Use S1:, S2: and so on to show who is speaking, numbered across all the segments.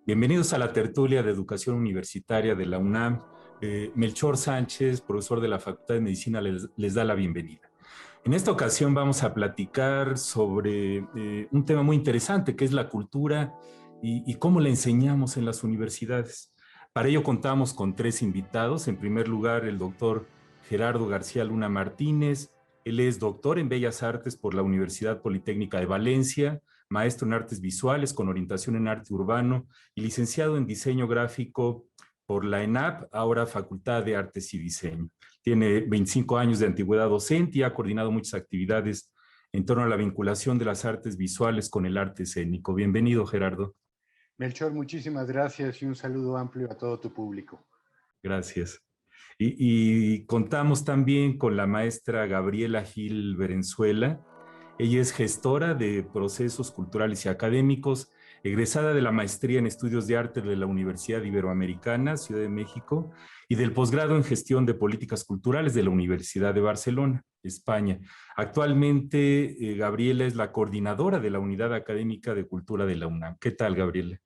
S1: Bienvenidos a la tertulia de educación universitaria de la UNAM. Melchor Sánchez, profesor de la Facultad de Medicina, les da la bienvenida. En esta ocasión vamos a platicar sobre un tema muy interesante que es la cultura y cómo la enseñamos en las universidades. Para ello contamos con tres invitados. En primer lugar, el doctor Gerardo García Luna Martínez. Él es doctor en Bellas Artes por la Universidad Politécnica de Valencia, maestro en artes visuales con orientación en arte urbano y licenciado en diseño gráfico por la ENAP, ahora Facultad de Artes y Diseño. Tiene 25 años de antigüedad docente y ha coordinado muchas actividades en torno a la vinculación de las artes visuales con el arte escénico. Bienvenido, Gerardo.
S2: Melchor, muchísimas gracias y un saludo amplio a todo tu público.
S1: Gracias. Y contamos también con la maestra Gabriela Gil Berenzuela. Ella es gestora de procesos culturales y académicos, egresada de la maestría en estudios de arte de la Universidad Iberoamericana, Ciudad de México, y del posgrado en gestión de políticas culturales de la Universidad de Barcelona, España. Actualmente, Gabriela es la coordinadora de la Unidad Académica de Cultura de la UNAM. ¿Qué tal, Gabriela?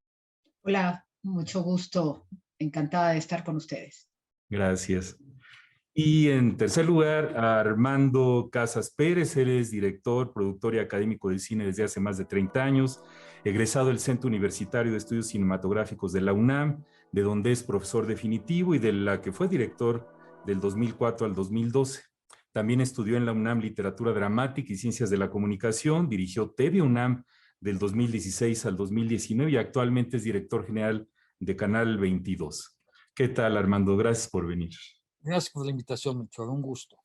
S3: Hola, mucho gusto. Encantada de estar con ustedes.
S1: Gracias. Y en tercer lugar, Armando Casas Pérez. Él es director, productor y académico de cine desde hace más de 30 años, egresado del Centro Universitario de Estudios Cinematográficos de la UNAM, de donde es profesor definitivo y de la que fue director del 2004 al 2012. También estudió en la UNAM Literatura Dramática y Ciencias de la Comunicación, dirigió TV UNAM del 2016 al 2019 y actualmente es director general de Canal 22. ¿Qué tal, Armando? Gracias por venir.
S4: Gracias por la invitación, Melchor, un gusto.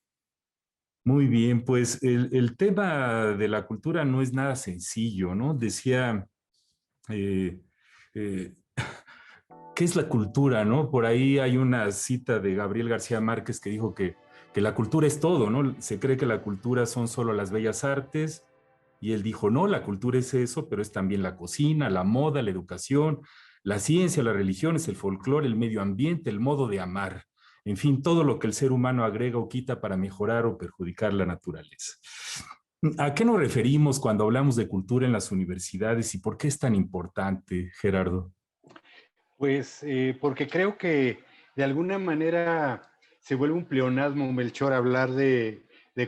S1: Muy bien, pues el tema de la cultura no es nada sencillo, ¿no? Decía, eh, eh, ¿qué es la cultura, no? Por ahí hay una cita de Gabriel García Márquez que dijo que la cultura es todo, ¿no? Se cree que la cultura son solo las bellas artes, y él dijo, no, la cultura es eso, pero es también la cocina, la moda, la educación, la ciencia, las religiones, el folclore, el medio ambiente, el modo de amar. En fin, todo lo que el ser humano agrega o quita para mejorar o perjudicar la naturaleza. ¿A qué nos referimos cuando hablamos de cultura en las universidades y por qué es tan importante, Gerardo?
S2: Pues porque creo que de alguna manera se vuelve un pleonasmo, Melchor, hablar de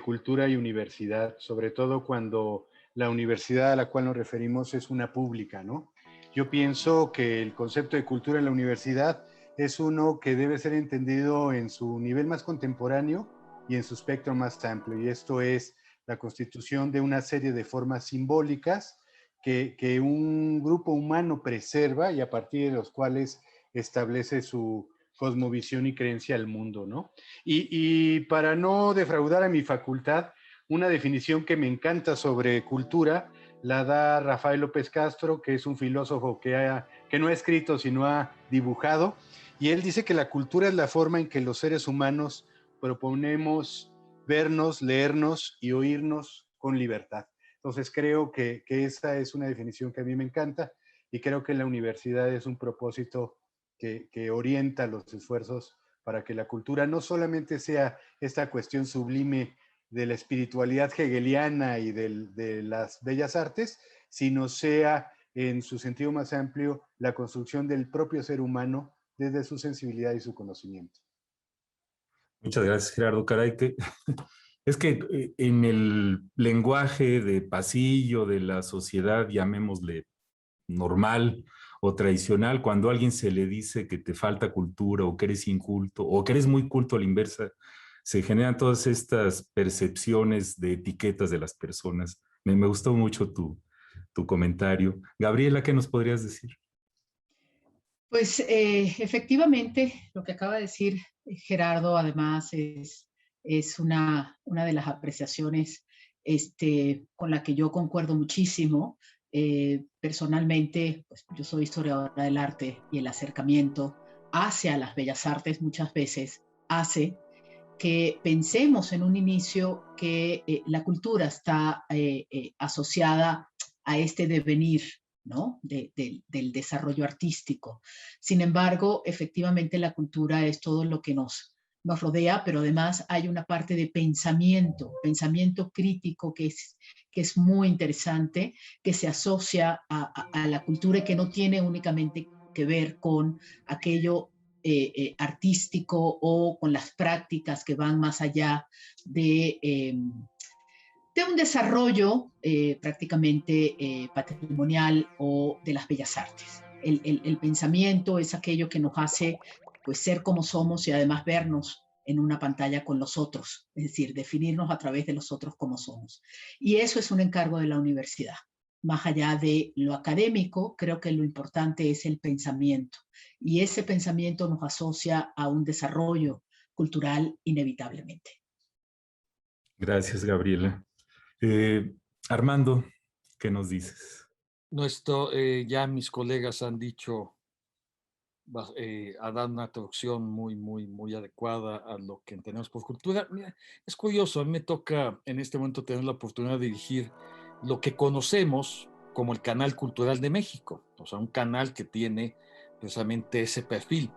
S2: cultura y universidad, sobre todo cuando la universidad a la cual nos referimos es una pública, ¿no? Yo pienso que el concepto de cultura en la universidad es uno que debe ser entendido en su nivel más contemporáneo y en su espectro más amplio, y esto es la constitución de una serie de formas simbólicas que un grupo humano preserva y a partir de los cuales establece su cosmovisión y creencia al mundo, ¿no? Y para no defraudar a mi facultad, una definición que me encanta sobre cultura la da Rafael López Castro, que es un filósofo que no ha escrito, sino ha dibujado, y él dice que la cultura es la forma en que los seres humanos proponemos vernos, leernos y oírnos con libertad. Entonces creo que esa es una definición que a mí me encanta y creo que la universidad es un propósito que orienta los esfuerzos para que la cultura no solamente sea esta cuestión sublime de la espiritualidad hegeliana y de las bellas artes, sino sea en su sentido más amplio la construcción del propio ser humano desde su sensibilidad y su conocimiento.
S1: Muchas gracias, Gerardo. Caray, que es que en el lenguaje de pasillo de la sociedad, llamémosle normal o tradicional, cuando a alguien se le dice que te falta cultura o que eres inculto o que eres muy culto a la inversa, se generan todas estas percepciones de etiquetas de las personas. Me gustó mucho tu comentario. Gabriela, ¿qué nos podrías decir?
S3: Pues efectivamente, lo que acaba de decir Gerardo, además, es una de las apreciaciones con la que yo concuerdo muchísimo. Personalmente, pues yo soy historiadora del arte y el acercamiento hacia las bellas artes muchas veces hace que pensemos en un inicio que la cultura está asociada a este devenir, ¿no? Del desarrollo artístico. Sin embargo, efectivamente la cultura es todo lo que nos rodea, pero además hay una parte de pensamiento crítico que es muy interesante, que se asocia a la cultura y que no tiene únicamente que ver con aquello artístico o con las prácticas que van más allá de un desarrollo prácticamente patrimonial o de las bellas artes. El pensamiento es aquello que nos hace pues, ser como somos y además vernos en una pantalla con los otros, es decir, definirnos a través de los otros como somos. Y eso es un encargo de la universidad. Más allá de lo académico, creo que lo importante es el pensamiento. Y ese pensamiento nos asocia a un desarrollo cultural inevitablemente.
S1: Gracias, Gabriela. Armando, ¿qué nos dices?
S4: Ya mis colegas han dicho, ha dado una traducción muy adecuada a lo que entendemos por cultura. Mira, es curioso, a mí me toca en este momento tener la oportunidad de dirigir lo que conocemos como el Canal Cultural de México, o sea, un canal que tiene precisamente ese perfil.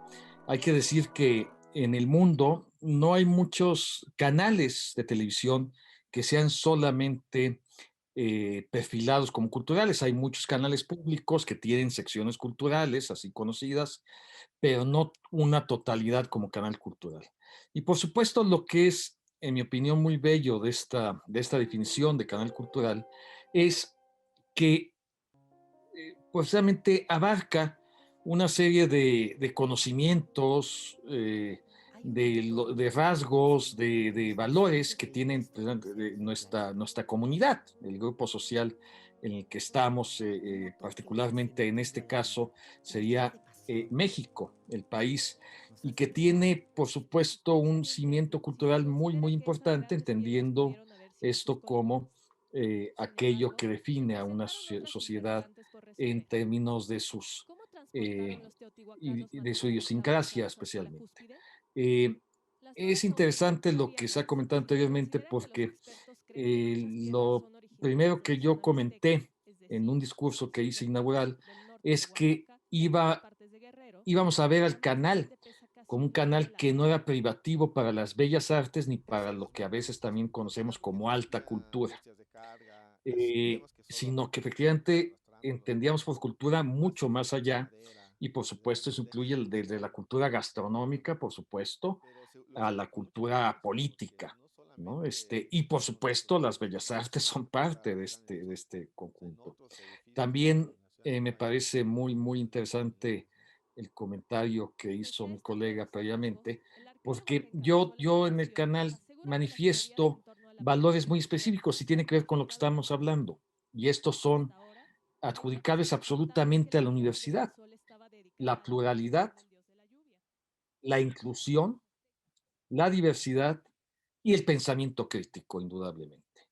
S4: Hay que decir que en el mundo no hay muchos canales de televisión que sean solamente perfilados como culturales. Hay muchos canales públicos que tienen secciones culturales, así conocidas, pero no una totalidad como canal cultural. Y por supuesto, lo que es, en mi opinión, muy bello de esta definición de canal cultural es que pues realmente abarca una serie de conocimientos, de rasgos, de valores que tienen pues, nuestra comunidad, el grupo social en el que estamos, particularmente en este caso sería México, el país, y que tiene, por supuesto, un cimiento cultural muy importante, entendiendo esto como aquello que define a una sociedad en términos de de su idiosincrasia especialmente. Eh, es interesante lo que se ha comentado anteriormente porque lo primero que yo comenté en un discurso que hice inaugural es que íbamos a ver al canal como un canal que no era privativo para las bellas artes ni para lo que a veces también conocemos como alta cultura, sino que efectivamente entendíamos por cultura mucho más allá y por supuesto eso incluye desde la cultura gastronómica, por supuesto, a la cultura política, ¿no? Y por supuesto las bellas artes son parte de este conjunto. También me parece muy interesante el comentario que hizo mi colega previamente, porque yo en el canal manifiesto valores muy específicos y tiene que ver con lo que estamos hablando. Y estos son adjudicables absolutamente a la universidad. La pluralidad, la inclusión, la diversidad y el pensamiento crítico, indudablemente.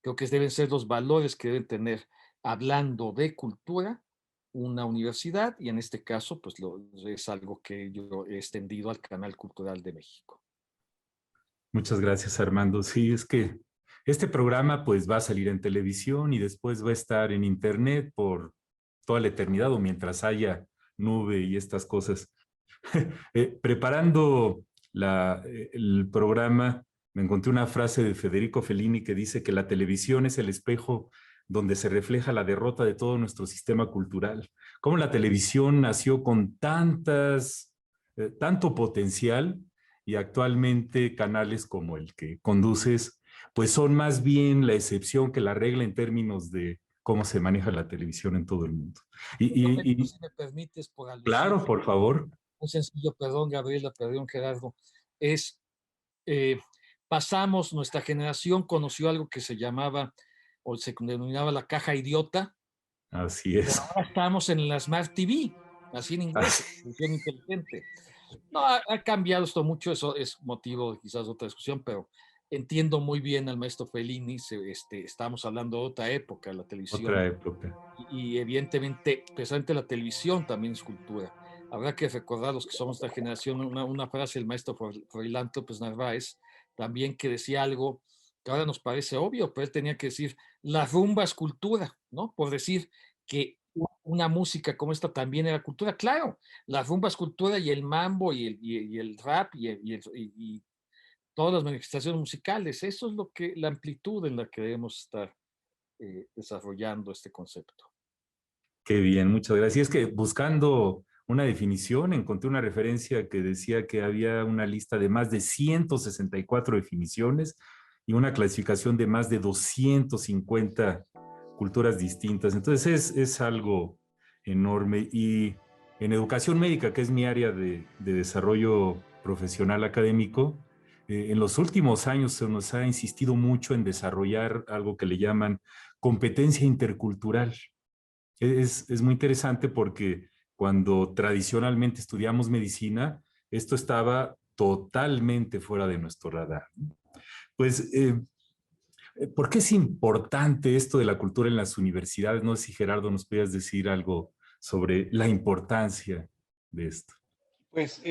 S4: Creo que deben ser los valores que deben tener, hablando de cultura, una universidad, y en este caso, pues es algo que yo he extendido al Canal Cultural de México.
S1: Muchas gracias, Armando. Sí, es que este programa pues va a salir en televisión y después va a estar en internet por toda la eternidad o mientras haya nube y estas cosas. Preparando el programa, me encontré una frase de Federico Fellini que dice que la televisión es el espejo donde se refleja la derrota de todo nuestro sistema cultural. Cómo la televisión nació con tanto potencial y actualmente canales como el que conduces, pues son más bien la excepción que la regla en términos de cómo se maneja la televisión en todo el mundo.
S4: Si me permites, por alusión,
S1: Claro, por favor.
S4: muy sencillo, perdón Gabriela, perdón Gerardo, es eh, pasamos, nuestra generación conoció algo que se llamaba o se denominaba la caja idiota.
S1: Así es.
S4: Pero ahora estamos en la Smart TV, así en inglés, televisión inteligente. No, ha cambiado esto mucho, eso es motivo de quizás otra discusión, pero entiendo muy bien al maestro Fellini, estamos hablando de otra época, la televisión.
S1: Otra época.
S4: Y evidentemente, precisamente la televisión también es cultura. Habrá que recordar los que somos de esta generación una frase del maestro Froilán López Narváez, también que decía algo que ahora nos parece obvio, pero él tenía que decir, la rumba es cultura, ¿no? Por decir que una música como esta también era cultura. Claro, la rumba es cultura y el mambo y el rap y todas las manifestaciones musicales, eso es la amplitud en la que debemos estar desarrollando este concepto.
S1: Qué bien, muchas gracias. Y es que buscando una definición, encontré una referencia que decía que había una lista de más de 164 definiciones y una clasificación de más de 250 culturas distintas. Entonces es algo enorme. Y en educación médica, que es mi área de desarrollo profesional académico, en los últimos años se nos ha insistido mucho en desarrollar algo que le llaman competencia intercultural. Es muy interesante porque cuando tradicionalmente estudiamos medicina, esto estaba totalmente fuera de nuestro radar. Pues, ¿por qué es importante esto de la cultura en las universidades? No sé si Gerardo nos podías decir algo sobre la importancia de esto.
S2: Pues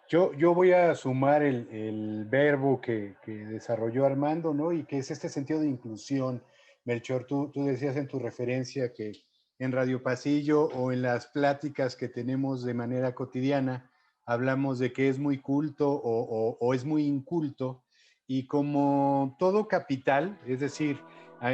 S2: yo voy a sumar el verbo que desarrolló Armando, ¿no? Y que es este sentido de inclusión. Melchor, tú decías en tu referencia que en Radio Pasillo o en las pláticas que tenemos de manera cotidiana, hablamos de que es muy culto o es muy inculto, y como todo capital, es decir,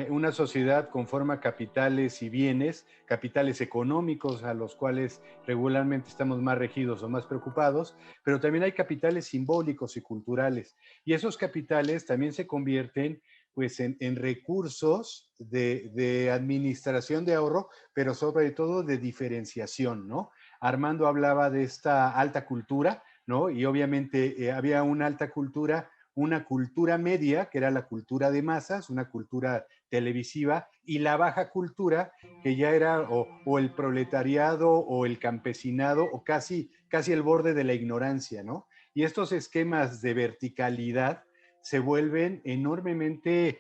S2: una sociedad conforma capitales y bienes, capitales económicos a los cuales regularmente estamos más regidos o más preocupados, pero también hay capitales simbólicos y culturales. Y esos capitales también se convierten pues en recursos de administración de ahorro, pero sobre todo de diferenciación, ¿no? Armando hablaba de esta alta cultura, ¿no? Y obviamente había una alta cultura, una cultura media, que era la cultura de masas, una cultura televisiva, y la baja cultura, que ya era o el proletariado o el campesinado o casi el borde de la ignorancia, ¿no? Y estos esquemas de verticalidad se vuelven enormemente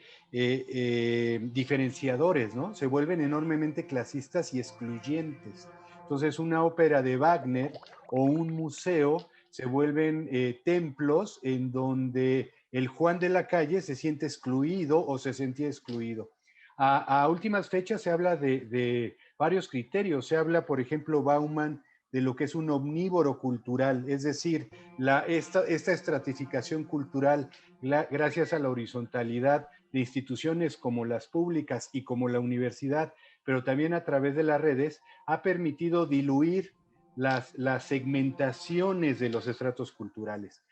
S2: diferenciadores, ¿no? Se vuelven enormemente clasistas y excluyentes. Entonces, una ópera de Wagner o un museo se vuelven templos en donde el Juan de la calle se siente excluido o se sentía excluido. A últimas fechas se habla de varios criterios. Se habla, por ejemplo, Bauman, de lo que es un omnívoro cultural, es decir, esta estratificación cultural, gracias a la horizontalidad de instituciones como las públicas y como la universidad, pero también a través de las redes, ha permitido diluir las segmentaciones de los estratos culturales.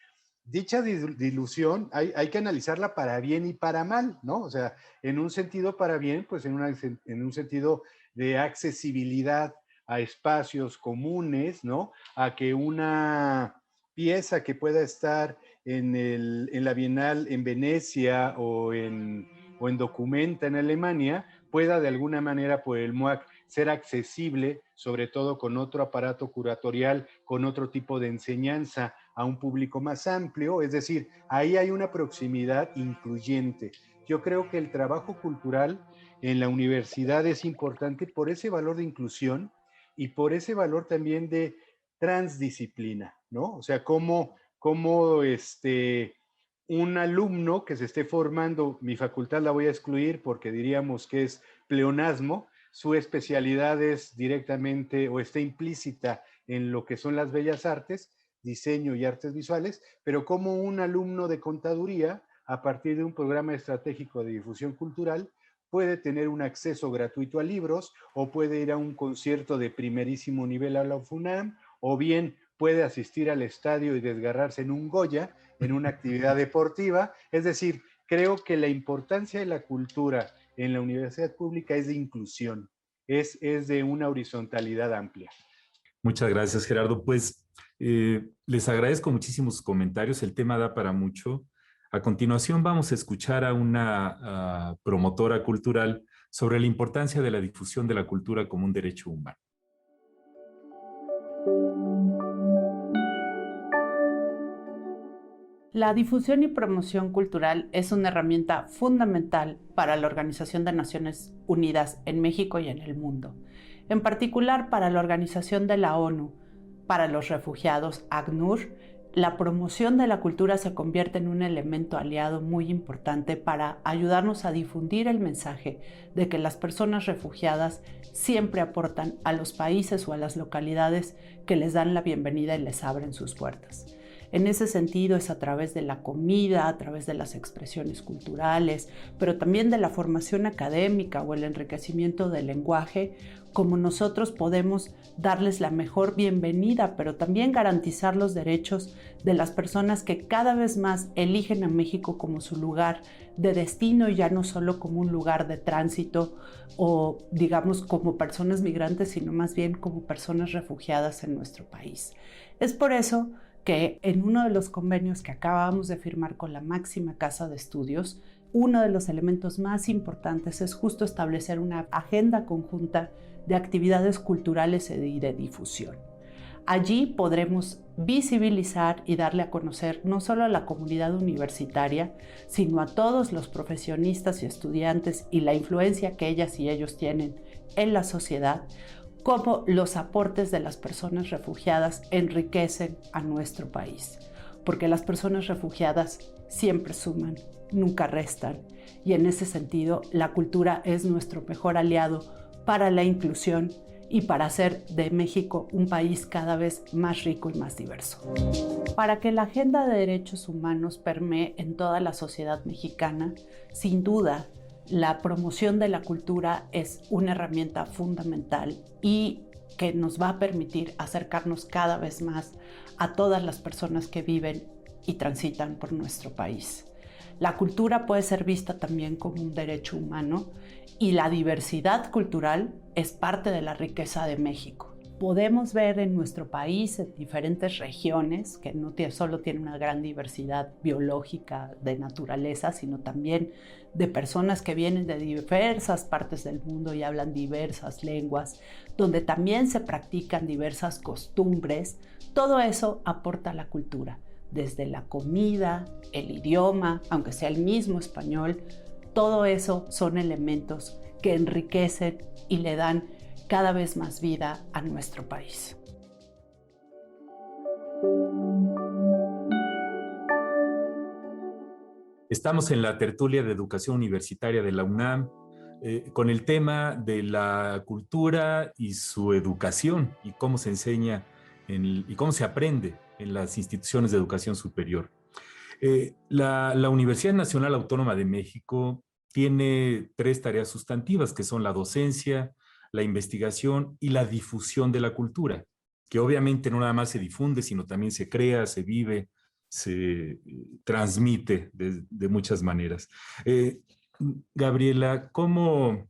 S2: Dicha dilución hay que analizarla para bien y para mal, ¿no? O sea, en un sentido para bien, pues en un sentido de accesibilidad a espacios comunes, ¿no? A que una pieza que pueda estar en la Bienal en Venecia o en Documenta en Alemania pueda de alguna manera por el MUAC ser accesible, sobre todo con otro aparato curatorial, con otro tipo de enseñanza a un público más amplio. Es decir, ahí hay una proximidad incluyente. Yo creo que el trabajo cultural en la universidad es importante por ese valor de inclusión y por ese valor también de transdisciplina, ¿no? O sea, cómo un alumno que se esté formando, mi facultad la voy a excluir porque diríamos que es pleonasmo, su especialidad es directamente o está implícita en lo que son las bellas artes, diseño y artes visuales, pero como un alumno de contaduría, a partir de un programa estratégico de difusión cultural, puede tener un acceso gratuito a libros o puede ir a un concierto de primerísimo nivel a la UFUNAM, o bien puede asistir al estadio y desgarrarse en un Goya, en una actividad deportiva. Es decir, creo que la importancia de la cultura en la universidad pública es de inclusión, es de una horizontalidad amplia.
S1: Muchas gracias, Gerardo. Pues les agradezco muchísimos sus comentarios. El tema da para mucho. A continuación vamos a escuchar a una promotora cultural sobre la importancia de la difusión de la cultura como un derecho humano.
S5: La difusión y promoción cultural es una herramienta fundamental para la Organización de Naciones Unidas en México y en el mundo, en particular para la Organización de la ONU para los Refugiados, ACNUR. La promoción de la cultura se convierte en un elemento aliado muy importante para ayudarnos a difundir el mensaje de que las personas refugiadas siempre aportan a los países o a las localidades que les dan la bienvenida y les abren sus puertas. En ese sentido es a través de la comida, a través de las expresiones culturales, pero también de la formación académica o el enriquecimiento del lenguaje, como nosotros podemos darles la mejor bienvenida, pero también garantizar los derechos de las personas que cada vez más eligen a México como su lugar de destino y ya no solo como un lugar de tránsito o digamos como personas migrantes, sino más bien como personas refugiadas en nuestro país. Es por eso que en uno de los convenios que acabamos de firmar con la máxima casa de estudios, uno de los elementos más importantes es justo establecer una agenda conjunta de actividades culturales y de difusión. Allí podremos visibilizar y darle a conocer no solo a la comunidad universitaria, sino a todos los profesionistas y estudiantes y la influencia que ellas y ellos tienen en la sociedad, cómo los aportes de las personas refugiadas enriquecen a nuestro país. Porque las personas refugiadas siempre suman, nunca restan. Y en ese sentido, la cultura es nuestro mejor aliado para la inclusión y para hacer de México un país cada vez más rico y más diverso. Para que la agenda de derechos humanos permee en toda la sociedad mexicana, sin duda, la promoción de la cultura es una herramienta fundamental y que nos va a permitir acercarnos cada vez más a todas las personas que viven y transitan por nuestro país. La cultura puede ser vista también como un derecho humano y la diversidad cultural es parte de la riqueza de México. Podemos ver en nuestro país, en diferentes regiones, que no solo tienen una gran diversidad biológica de naturaleza, sino también de personas que vienen de diversas partes del mundo y hablan diversas lenguas, donde también se practican diversas costumbres. Todo eso aporta a la cultura, desde la comida, el idioma, aunque sea el mismo español. Todo eso son elementos que enriquecen y le dan cada vez más vida a nuestro país.
S1: Estamos en la tertulia de educación universitaria de la UNAM con el tema de la cultura y su educación y cómo se enseña y cómo se aprende en las instituciones de educación superior. La Universidad Nacional Autónoma de México tiene 3 tareas sustantivas, que son la docencia, la investigación y la difusión de la cultura, que obviamente no nada más se difunde, sino también se crea, se vive, se transmite de muchas maneras. Gabriela, ¿cómo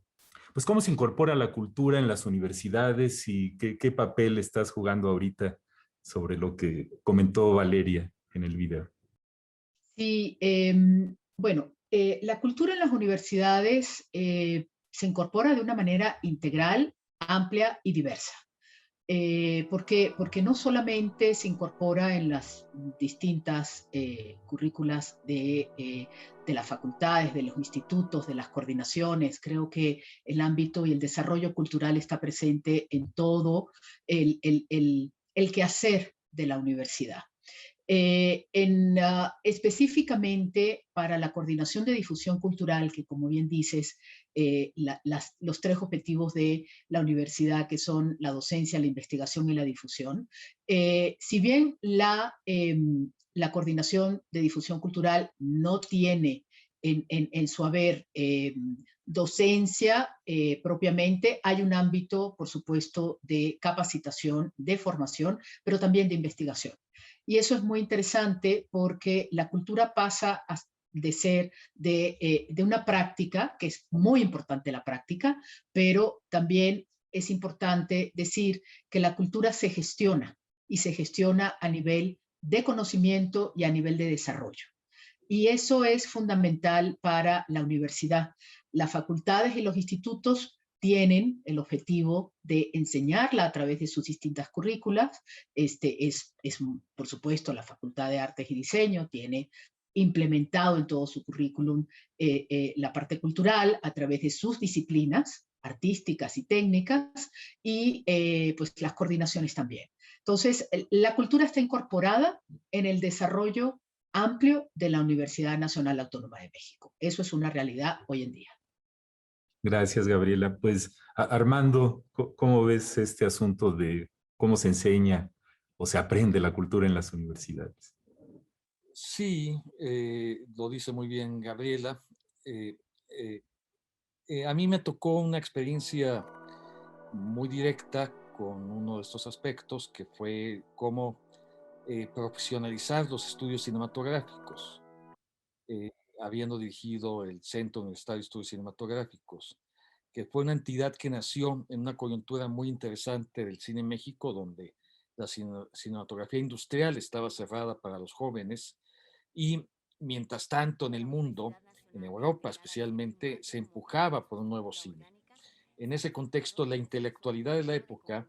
S1: se incorpora la cultura en las universidades y qué papel estás jugando ahorita sobre lo que comentó Valeria en el video?
S3: Sí, bueno, la cultura en las universidades se incorpora de una manera integral, amplia y diversa. Porque no solamente se incorpora en las distintas currículas de las facultades, de los institutos, de las coordinaciones. Creo que el ámbito y el desarrollo cultural está presente en todo el quehacer de la universidad. Específicamente para la coordinación de difusión cultural, que como bien dices, los 3 objetivos de la universidad, que son la docencia, la investigación y la difusión, si bien la coordinación de difusión cultural no tiene en su haber docencia propiamente, hay un ámbito, por supuesto, de capacitación, de formación, pero también de investigación. Y eso es muy interesante porque la cultura pasa de ser de una práctica, que es muy importante la práctica, pero también es importante decir que la cultura se gestiona y se gestiona a nivel de conocimiento y a nivel de desarrollo. Y eso es fundamental para la universidad. Las facultades y los institutos tienen el objetivo de enseñarla a través de sus distintas currículas. Por supuesto, la Facultad de Artes y Diseño tiene implementado en todo su currículum la parte cultural a través de sus disciplinas artísticas y técnicas y pues las coordinaciones también. Entonces, la cultura está incorporada en el desarrollo amplio de la Universidad Nacional Autónoma de México. Eso es una realidad hoy en día.
S1: Gracias, Gabriela. Pues, Armando, ¿cómo ves este asunto de cómo se enseña o se aprende la cultura en las universidades?
S4: Sí, lo dice muy bien Gabriela. Eh, eh, a mí me tocó una experiencia muy directa con uno de estos aspectos, que fue cómo profesionalizar los estudios cinematográficos, eh, habiendo dirigido el Centro Universitario de Estudios Cinematográficos, que fue una entidad que nació en una coyuntura muy interesante del cine en México, donde la cinematografía industrial estaba cerrada para los jóvenes y mientras tanto en el mundo, en Europa especialmente, se empujaba por un nuevo cine. En ese contexto, la intelectualidad de la época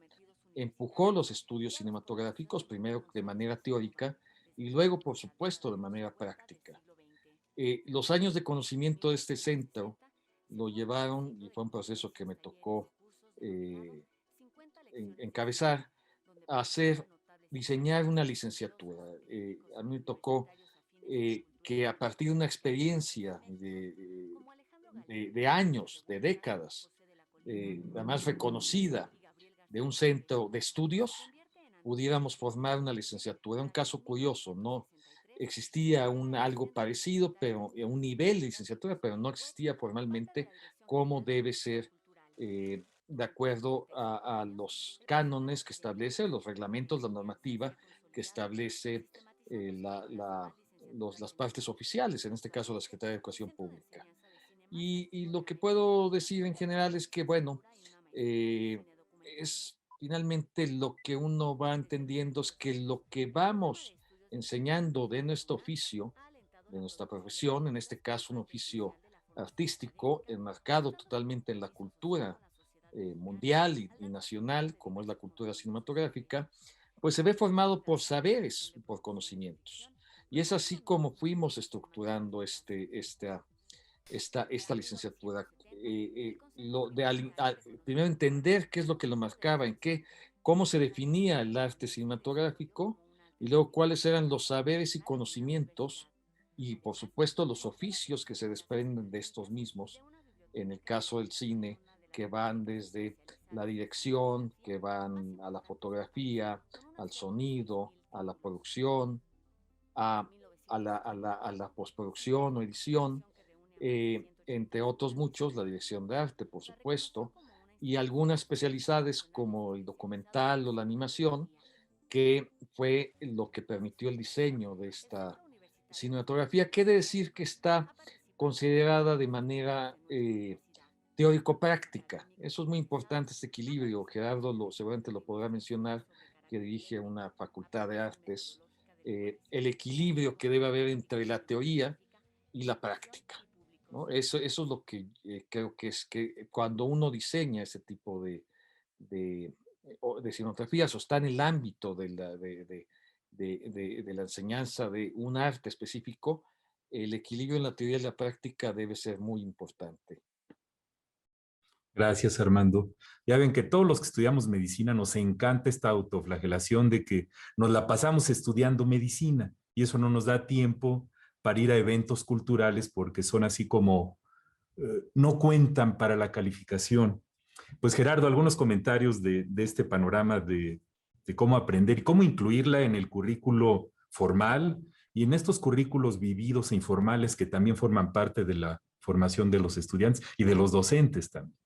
S4: empujó los estudios cinematográficos, primero de manera teórica y luego, por supuesto, de manera práctica. Los años de conocimiento de este centro lo llevaron, y fue un proceso que me tocó eh, encabezar, a hacer, diseñar una licenciatura. A mí me tocó que a partir de una experiencia de años, de décadas, además reconocida, de un centro de estudios, pudiéramos formar una licenciatura. Un caso curioso, ¿no? Existía algo parecido, pero un nivel de licenciatura, pero no existía formalmente cómo debe ser de acuerdo a los cánones que establece, los reglamentos, la normativa que establece las partes oficiales, en este caso la Secretaría de Educación Pública. Y lo que puedo decir en general es que, bueno, es finalmente lo que uno va entendiendo es que lo que vamos enseñando de nuestro oficio, de nuestra profesión, en este caso un oficio artístico, enmarcado totalmente en la cultura mundial y nacional, como es la cultura cinematográfica, pues se ve formado por saberes, por conocimientos. Y es así como fuimos estructurando esta licenciatura. Primero entender qué es lo que lo marcaba, cómo se definía el arte cinematográfico y luego cuáles eran los saberes y conocimientos y por supuesto los oficios que se desprenden de estos mismos, en el caso del cine, que van desde la dirección, que van a la fotografía, al sonido, a la producción, a, a la postproducción o edición, entre otros muchos, la dirección de arte, por supuesto, y algunas especialidades como el documental o la animación, que fue lo que permitió el diseño de esta cinematografía, que he de decir que está considerada de manera teórico-práctica. Eso es muy importante, este equilibrio. Gerardo seguramente lo podrá mencionar, que dirige una facultad de artes, el equilibrio que debe haber entre la teoría y la práctica, ¿no? Eso es lo que creo que es que cuando uno diseña ese tipo de, de cinematografías o está en el ámbito de la enseñanza de un arte específico, el equilibrio en la teoría y la práctica debe ser muy importante.
S1: Gracias, Armando. Ya ven que todos los que estudiamos medicina nos encanta esta autoflagelación de que nos la pasamos estudiando medicina y eso no nos da tiempo para ir a eventos culturales porque son así como no cuentan para la calificación. Pues Gerardo, algunos comentarios de este panorama de cómo aprender y cómo incluirla en el currículo formal y en estos currículos vividos e informales que también forman parte de la formación de los estudiantes y de los docentes también.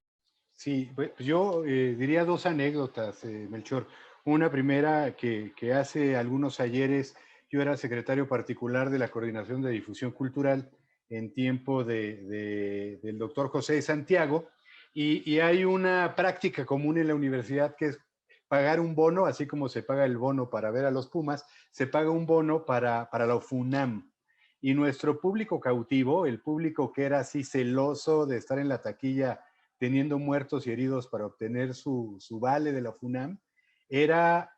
S2: Sí, pues yo diría dos anécdotas, Melchor. Una primera que hace algunos ayeres yo era secretario particular de la Coordinación de Difusión Cultural en tiempo del doctor José de Santiago y hay una práctica común en la universidad que es pagar un bono, así como se paga el bono para ver a los Pumas, se paga un bono para la UFUNAM. Y nuestro público cautivo, el público que era así celoso de estar en la taquilla teniendo muertos y heridos para obtener su vale de la FUNAM, era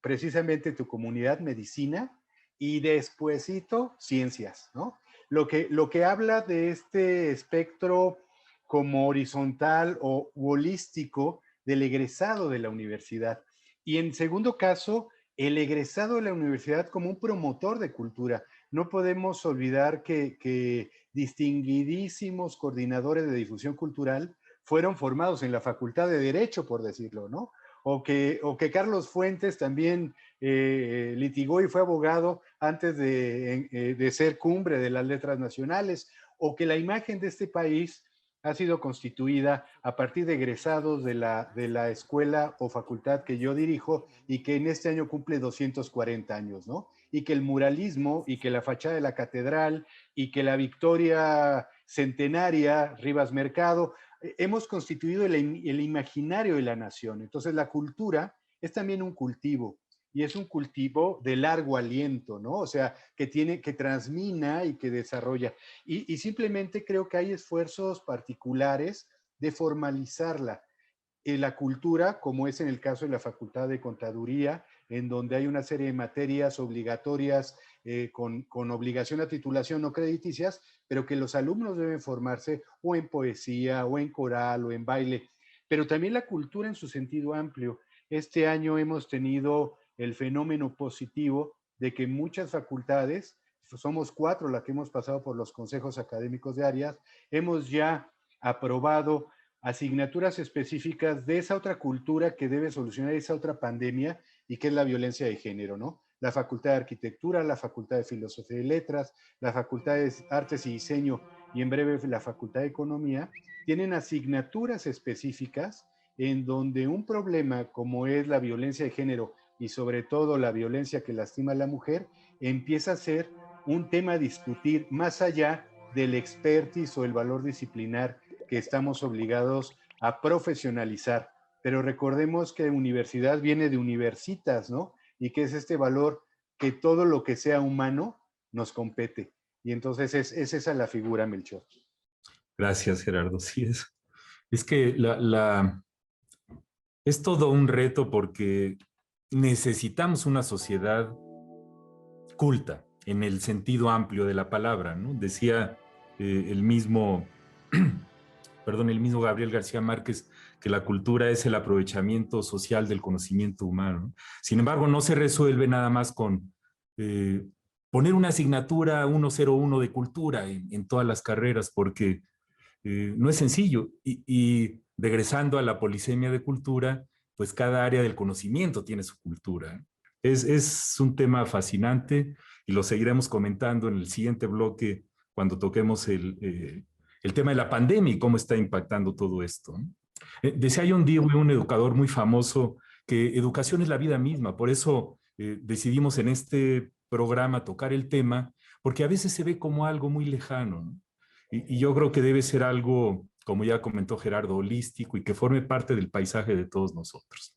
S2: precisamente tu comunidad medicina y despuesito ciencias, ¿no? Lo que habla de este espectro como horizontal o holístico del egresado de la universidad. Y en segundo caso, el egresado de la universidad como un promotor de cultura. No podemos olvidar que distinguidísimos coordinadores de difusión cultural fueron formados en la Facultad de Derecho, por decirlo, ¿no? o que Carlos Fuentes también litigó y fue abogado antes de ser cumbre de las letras nacionales, o que la imagen de este país ha sido constituida a partir de egresados de la escuela o facultad que yo dirijo y que en este año cumple 240 años, ¿no? Y que el muralismo y que la fachada de la catedral y que la Victoria centenaria, Rivas Mercado, hemos constituido el imaginario de la nación. Entonces la cultura es también un cultivo, y es un cultivo de largo aliento, ¿no? O sea, que transmina y que desarrolla. Y simplemente creo que hay esfuerzos particulares de formalizarla. La cultura, como es en el caso de la Facultad de Contaduría, en donde hay una serie de materias obligatorias con obligación a titulación no crediticias, pero que los alumnos deben formarse o en poesía, o en coral, o en baile, pero también la cultura en su sentido amplio. Este año hemos tenido el fenómeno positivo de que muchas facultades, somos 4 las que hemos pasado por los consejos académicos de áreas, hemos ya aprobado asignaturas específicas de esa otra cultura que debe solucionar esa otra pandemia, y que es la violencia de género, ¿no? La Facultad de Arquitectura, la Facultad de Filosofía y Letras, la Facultad de Artes y Diseño, y en breve la Facultad de Economía, tienen asignaturas específicas en donde un problema como es la violencia de género, y sobre todo la violencia que lastima a la mujer, empieza a ser un tema a discutir más allá del expertise o el valor disciplinar que estamos obligados a profesionalizar. Pero recordemos que universidad viene de universitas, ¿no? Y que es este valor que todo lo que sea humano nos compete. Y entonces es esa la figura, Melchor.
S1: Gracias, Gerardo. Sí, es que es todo un reto, porque necesitamos una sociedad culta en el sentido amplio de la palabra, ¿no? Decía el mismo Gabriel García Márquez, que la cultura es el aprovechamiento social del conocimiento humano. Sin embargo, no se resuelve nada más con poner una asignatura 101 de cultura en todas las carreras, porque no es sencillo. Y regresando a la polisemia de cultura, pues cada área del conocimiento tiene su cultura. Es un tema fascinante, y lo seguiremos comentando en el siguiente bloque cuando toquemos el tema de la pandemia y cómo está impactando todo esto. Decía John Dewey, un educador muy famoso, que educación es la vida misma. Por eso decidimos en este programa tocar el tema, porque a veces se ve como algo muy lejano, ¿no? Y yo creo que debe ser algo, como ya comentó Gerardo, holístico, y que forme parte del paisaje de todos nosotros.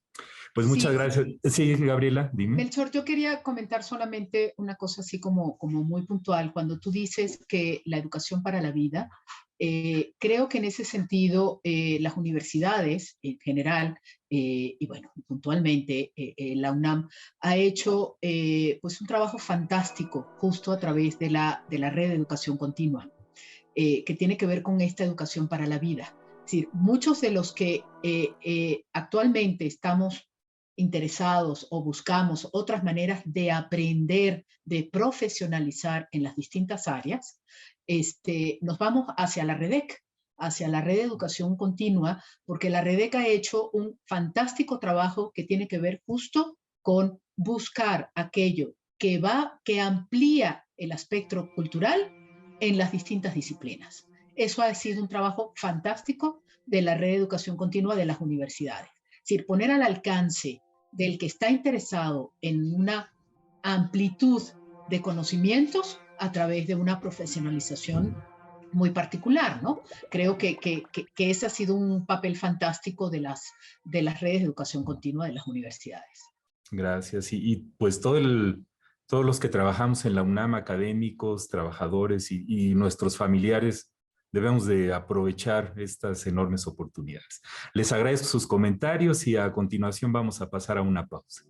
S1: Pues muchas gracias. Sí, Gabriela, dime.
S3: Melchor, yo quería comentar solamente una cosa así como muy puntual. Cuando tú dices que la educación para la vida, creo que en ese sentido las universidades en general, y bueno, puntualmente la UNAM ha hecho pues un trabajo fantástico justo a través de la red de educación continua, que tiene que ver con esta educación para la vida. Es decir, muchos de los que actualmente estamos interesados o buscamos otras maneras de aprender, de profesionalizar en las distintas áreas, nos vamos hacia la REDEC, hacia la Red de Educación Continua, porque la REDEC ha hecho un fantástico trabajo que tiene que ver justo con buscar aquello que amplía el aspecto cultural en las distintas disciplinas. Eso ha sido un trabajo fantástico de la Red de Educación Continua de las universidades. Es decir, poner al alcance del que está interesado en una amplitud de conocimientos a través de una profesionalización muy particular, ¿no? Creo que ese ha sido un papel fantástico de las redes de educación continua de las universidades.
S1: Gracias. Y pues todos los que trabajamos en la UNAM, académicos, trabajadores y nuestros familiares, debemos de aprovechar estas enormes oportunidades. Les agradezco sus comentarios, y a continuación vamos a pasar a una pausa.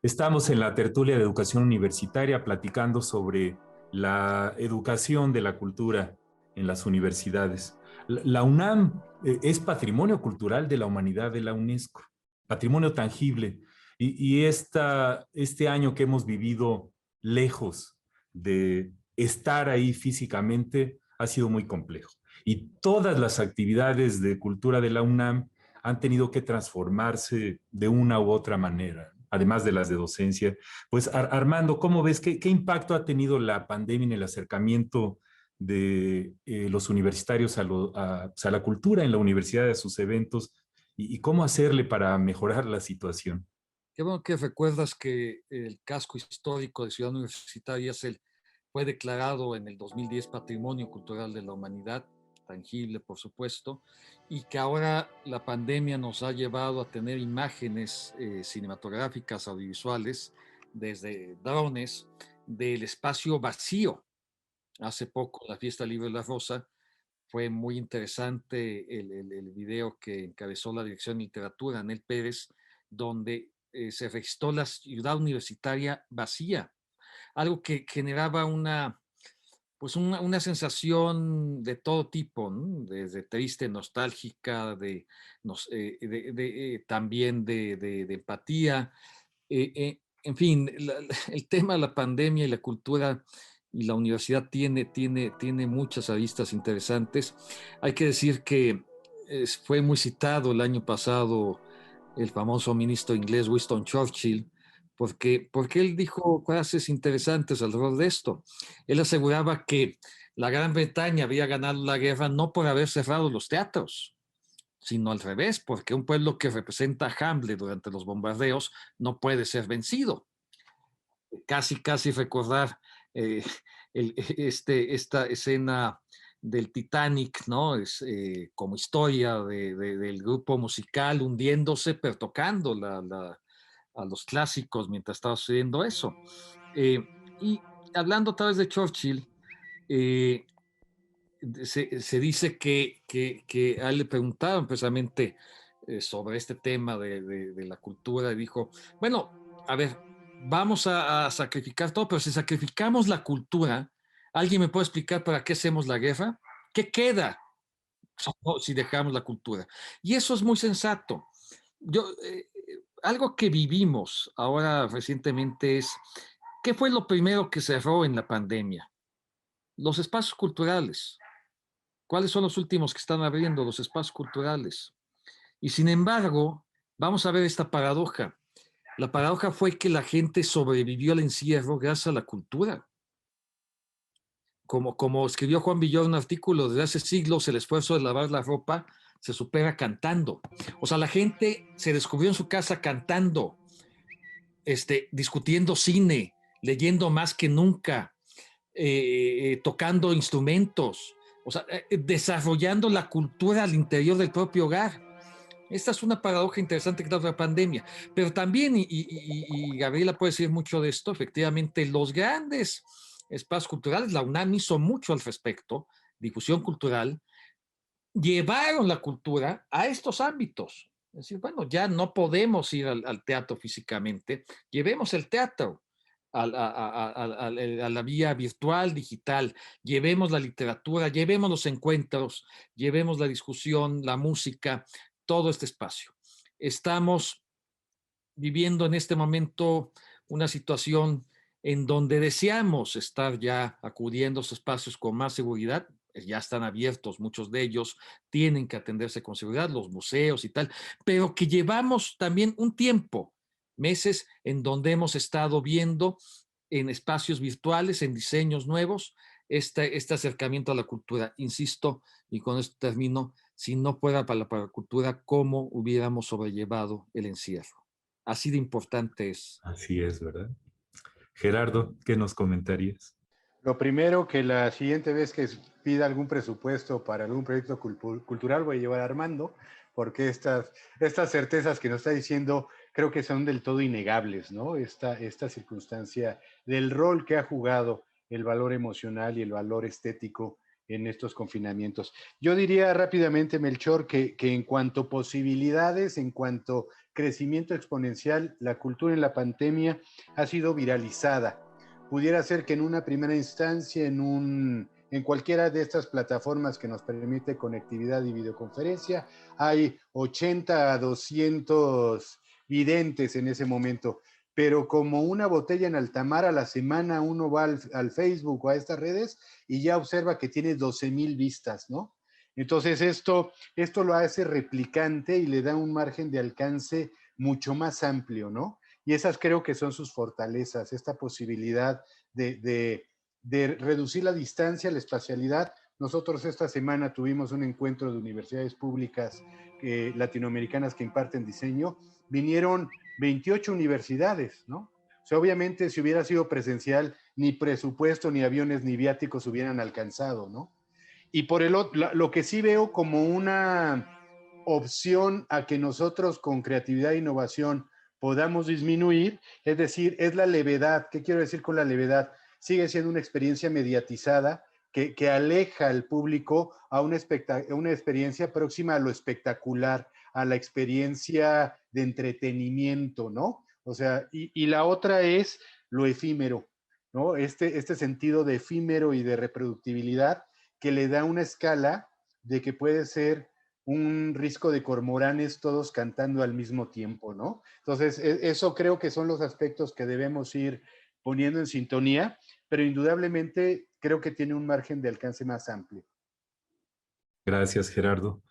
S1: Estamos en la tertulia de educación universitaria platicando sobre la educación de la cultura en las universidades. La UNAM es patrimonio cultural de la humanidad de la UNESCO, patrimonio tangible. Y este año que hemos vivido lejos de estar ahí físicamente ha sido muy complejo. Y todas las actividades de cultura de la UNAM han tenido que transformarse de una u otra manera, además de las de docencia. Pues Armando, ¿cómo ves? ¿Qué impacto ha tenido la pandemia en el acercamiento de los universitarios a la cultura en la universidad, a sus eventos? ¿Y cómo hacerle para mejorar la situación?
S4: Qué bueno que recuerdas que el casco histórico de Ciudad Universitaria fue declarado en el 2010 Patrimonio Cultural de la Humanidad, tangible por supuesto, y que ahora la pandemia nos ha llevado a tener imágenes cinematográficas, audiovisuales, desde drones, del espacio vacío. Hace poco, la Fiesta Libre de la Rosa, fue muy interesante el video que encabezó la Dirección de Literatura, Anel Pérez, donde se registró la ciudad universitaria vacía, algo que generaba pues una sensación de todo tipo, ¿no? Desde triste, nostálgica, también de empatía. En fin, el tema de la pandemia y la cultura y la universidad tiene muchas aristas interesantes. Hay que decir que fue muy citado el año pasado el famoso ministro inglés Winston Churchill, porque él dijo frases interesantes alrededor de esto. Él aseguraba que la Gran Bretaña había ganado la guerra no por haber cerrado los teatros, sino al revés, porque un pueblo que representa a Hamlet durante los bombardeos no puede ser vencido. Casi recordar eh, esta escena del Titanic, ¿no? Como historia del grupo musical hundiéndose, pero tocando a los clásicos mientras estaba sucediendo eso. Y hablando otra vez de Churchill, eh, se dice que a él le preguntaban precisamente sobre este tema de la cultura y dijo, bueno, a ver, vamos a sacrificar todo, pero si sacrificamos la cultura, ¿alguien me puede explicar para qué hacemos la guerra? ¿Qué queda si dejamos la cultura? Y eso es muy sensato. Algo que vivimos ahora recientemente es, ¿qué fue lo primero que cerró en la pandemia? Los espacios culturales. ¿Cuáles son los últimos que están abriendo los espacios culturales? Y sin embargo, vamos a ver esta paradoja. La paradoja fue que la gente sobrevivió al encierro gracias a la cultura. Como escribió Juan Villoro en un artículo, desde hace siglos el esfuerzo de lavar la ropa se supera cantando. O sea, la gente se descubrió en su casa cantando, discutiendo cine, leyendo más que nunca, tocando instrumentos, o sea, desarrollando la cultura al interior del propio hogar. Esta es una paradoja interesante que da la pandemia, pero también, y Gabriela puede decir mucho de esto, efectivamente, los grandes espacios culturales, la UNAM hizo mucho al respecto, difusión cultural, llevaron la cultura a estos ámbitos. Es decir, bueno, ya no podemos ir al teatro físicamente, llevemos el teatro a la vía virtual, digital, llevemos la literatura, llevemos los encuentros, llevemos la discusión, la música, todo este espacio. Estamos viviendo en este momento una situación en donde deseamos estar ya acudiendo a estos espacios con más seguridad, ya están abiertos, muchos de ellos tienen que atenderse con seguridad, los museos y tal, pero que llevamos también un tiempo, meses, en donde hemos estado viendo en espacios virtuales, en diseños nuevos, este acercamiento a la cultura. Insisto, y con esto termino, si no fuera para la cultura, ¿cómo hubiéramos sobrellevado el encierro? Así de importante es.
S1: Así es, ¿verdad? Gerardo, ¿qué nos comentarías?
S2: Lo primero, que la siguiente vez que pida algún presupuesto para algún proyecto cultural voy a llevar a Armando, porque estas certezas que nos está diciendo creo que son del todo innegables, ¿no? Esta circunstancia del rol que ha jugado el valor emocional y el valor estético en estos confinamientos. Yo diría rápidamente, Melchor, que en cuanto a posibilidades, en cuanto a crecimiento exponencial, la cultura en la pandemia ha sido viralizada. Pudiera ser que en una primera instancia, en cualquiera de estas plataformas que nos permite conectividad y videoconferencia, hay 80 a 200 videntes en ese momento, pero como una botella en alta mar, a la semana uno va al Facebook o a estas redes y ya observa que tiene 12,000 vistas, ¿no? Entonces esto lo hace replicante y le da un margen de alcance mucho más amplio, ¿no? Y esas creo que son sus fortalezas, esta posibilidad de reducir la distancia, la espacialidad. Nosotros esta semana tuvimos un encuentro de universidades públicas latinoamericanas que imparten diseño. Vinieron 28 universidades, ¿no? O sea, obviamente si hubiera sido presencial, ni presupuesto, ni aviones, ni viáticos hubieran alcanzado, ¿no? Y por lo que sí veo como una opción a que nosotros con creatividad e innovación podamos disminuir, es decir, es la levedad. ¿Qué quiero decir con la levedad? Sigue siendo una experiencia mediatizada que aleja al público a una experiencia próxima a lo espectacular, a la experiencia de entretenimiento, ¿no? O sea, y la otra es lo efímero, ¿no? Este sentido de efímero y de reproductibilidad que le da una escala de que puede ser un risco de cormoranes todos cantando al mismo tiempo, ¿no? Entonces, eso creo que son los aspectos que debemos ir poniendo en sintonía, pero indudablemente creo que tiene un margen de alcance más amplio.
S1: Gracias, Gerardo.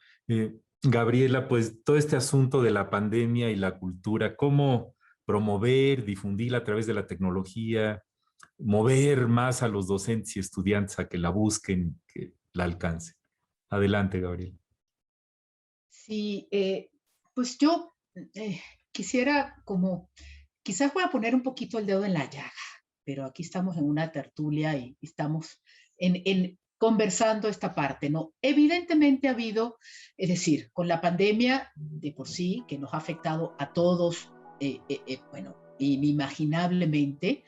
S1: Gabriela, pues todo este asunto de la pandemia y la cultura, ¿cómo promover, difundirla a través de la tecnología, mover más a los docentes y estudiantes a que la busquen, que la alcancen? Adelante, Gabriela.
S3: Sí, pues yo quisiera quizás voy a poner un poquito el dedo en la llaga, pero aquí estamos en una tertulia y estamos conversando esta parte, ¿no? Evidentemente ha habido, es decir, con la pandemia de por sí, que nos ha afectado a todos, bueno, inimaginablemente,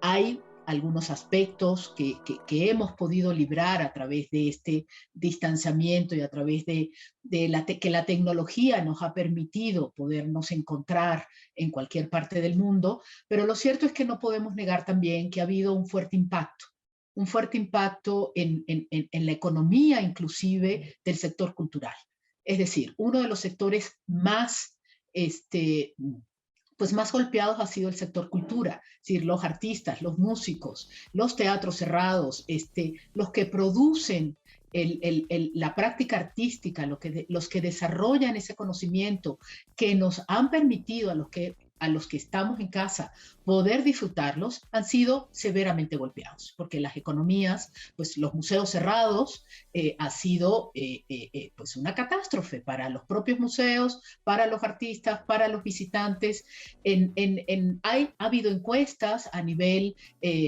S3: hay algunos aspectos que hemos podido librar a través de este distanciamiento y a través de que la tecnología nos ha permitido podernos encontrar en cualquier parte del mundo, pero lo cierto es que no podemos negar también que ha habido un fuerte impacto en la economía inclusive del sector cultural. Es decir, uno de los sectores más pues más golpeados ha sido el sector cultura, es decir, los artistas, los músicos, los teatros cerrados, los que producen la práctica artística, los que desarrollan ese conocimiento que nos han permitido a los que estamos en casa poder disfrutarlos, han sido severamente golpeados, porque las economías, pues los museos cerrados, ha sido pues una catástrofe para los propios museos, para los artistas, para los visitantes. Ha habido encuestas a nivel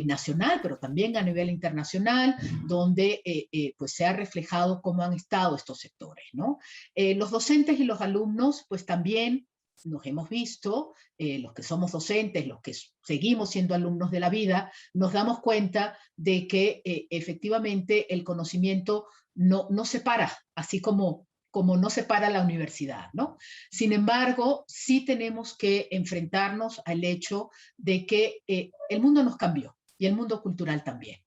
S3: nacional, pero también a nivel internacional, donde pues se ha reflejado cómo han estado estos sectores, ¿no? Los docentes y los alumnos, pues también nos hemos visto, los que somos docentes, los que seguimos siendo alumnos de la vida, nos damos cuenta de que efectivamente el conocimiento no se para, así como no se para la universidad, ¿no? Sin embargo, sí tenemos que enfrentarnos al hecho de que el mundo nos cambió y el mundo cultural también.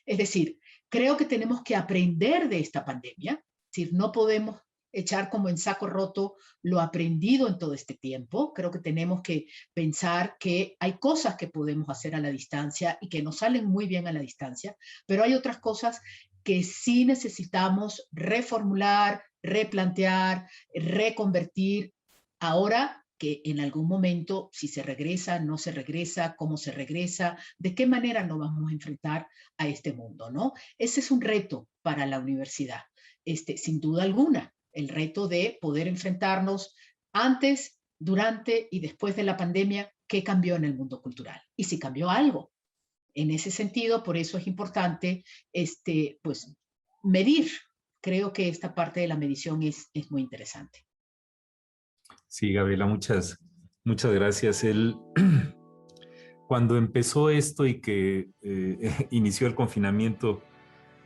S3: Es decir, creo que tenemos que aprender de esta pandemia, es decir, no podemos echar como en saco roto lo aprendido en todo este tiempo. Creo que tenemos que pensar que hay cosas que podemos hacer a la distancia y que nos salen muy bien a la distancia, pero hay otras cosas que sí necesitamos reformular, replantear, reconvertir. Ahora que en algún momento, si se regresa, no se regresa, cómo se regresa, de qué manera nos vamos a enfrentar a este mundo, ¿no? Ese es un reto para la universidad, sin duda alguna. El reto de poder enfrentarnos antes, durante y después de la pandemia, qué cambió en el mundo cultural y si cambió algo. En ese sentido, por eso es importante pues, medir. Creo que esta parte de la medición es muy interesante.
S1: Sí, Gabriela, muchas gracias. Cuando empezó esto y que inició el confinamiento,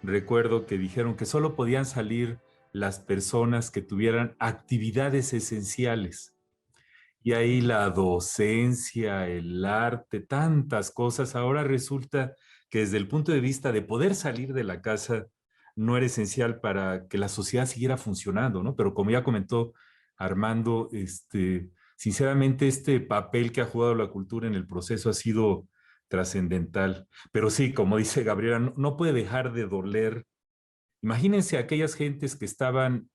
S1: recuerdo que dijeron que solo podían salir las personas que tuvieran actividades esenciales. Y ahí la docencia, el arte, tantas cosas. Ahora resulta que desde el punto de vista de poder salir de la casa no era esencial para que la sociedad siguiera funcionando, ¿no? Pero como ya comentó Armando, sinceramente este papel que ha jugado la cultura en el proceso ha sido trascendental. Pero sí, como dice Gabriela, no puede dejar de doler. Imagínense aquellas gentes que estaban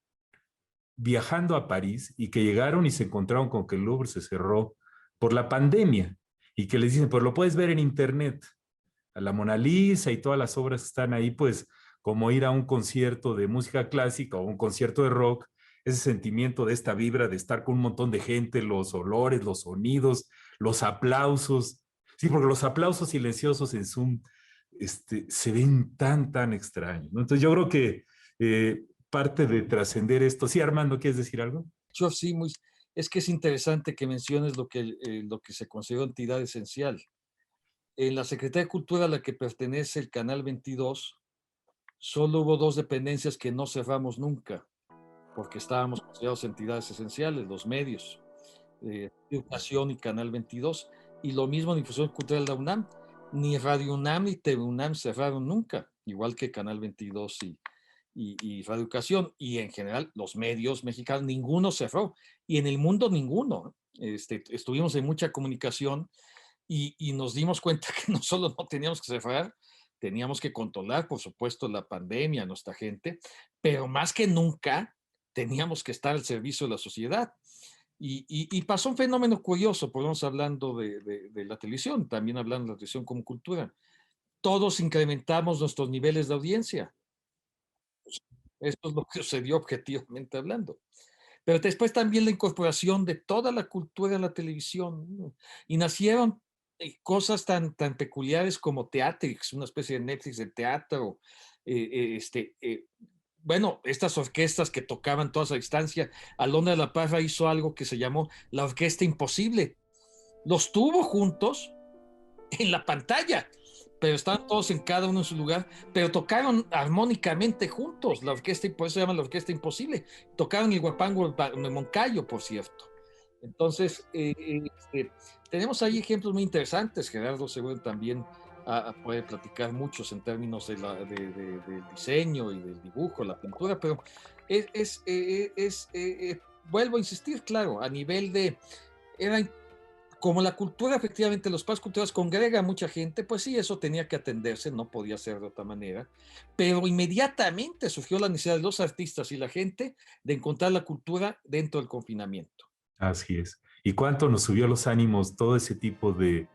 S1: viajando a París y que llegaron y se encontraron con que el Louvre se cerró por la pandemia y que les dicen, pues lo puedes ver en internet, a la Mona Lisa y todas las obras que están ahí, pues como ir a un concierto de música clásica o un concierto de rock, ese sentimiento de esta vibra de estar con un montón de gente, los olores, los sonidos, los aplausos. Sí, porque los aplausos silenciosos en Zoom se ven tan extraños, ¿no? Entonces yo creo que parte de trascender esto. Sí, Armando, ¿quieres decir algo?
S4: Yo sí, es que es interesante que menciones lo que se considera entidad esencial. En la Secretaría de Cultura a la que pertenece el Canal 22, solo hubo 2 dependencias que no cerramos nunca, porque estábamos considerados entidades esenciales, los medios, Educación y Canal 22, y lo mismo en Difusión Cultural de la UNAM. Ni Radio UNAM ni TV UNAM cerraron nunca, igual que Canal 22 y Radio Educación, y en general los medios mexicanos, ninguno cerró, y en el mundo ninguno. Estuvimos en mucha comunicación y nos dimos cuenta que no solo no teníamos que cerrar, teníamos que controlar, por supuesto, la pandemia, nuestra gente, pero más que nunca teníamos que estar al servicio de la sociedad. Y pasó un fenómeno curioso, podemos hablando de la televisión, también hablando de la televisión como cultura. Todos incrementamos nuestros niveles de audiencia. Esto es lo que sucedió objetivamente hablando. Pero después también la incorporación de toda la cultura en la televisión, ¿no? Y nacieron cosas tan peculiares como Teatrix, una especie de Netflix de teatro. Bueno, estas orquestas que tocaban todas a distancia. Alondra de la Parra hizo algo que se llamó la Orquesta Imposible. Los tuvo juntos en la pantalla, pero estaban todos en cada uno en su lugar, pero tocaron armónicamente juntos, la orquesta, y por eso se llama la Orquesta Imposible. Tocaron el guapango de Moncayo, por cierto. Entonces, tenemos ahí ejemplos muy interesantes. Gerardo seguro también puede platicar muchos en términos del diseño y del dibujo, la pintura, pero vuelvo a insistir, claro, a nivel de... Como la cultura, efectivamente, los espacios culturales congrega a mucha gente, pues sí, eso tenía que atenderse, no podía ser de otra manera, pero inmediatamente surgió la necesidad de los artistas y la gente de encontrar la cultura dentro del confinamiento.
S1: Así es. ¿Y cuánto nos subió los ánimos todo ese tipo de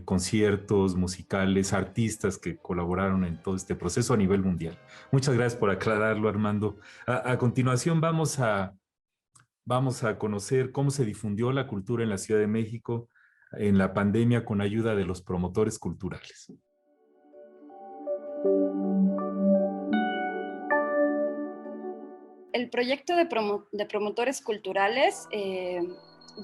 S1: conciertos musicales, artistas que colaboraron en todo este proceso a nivel mundial? Muchas gracias por aclararlo, Armando. A continuación vamos a conocer cómo se difundió la cultura en la Ciudad de México en la pandemia con ayuda de los promotores culturales.
S6: El proyecto de promotores culturales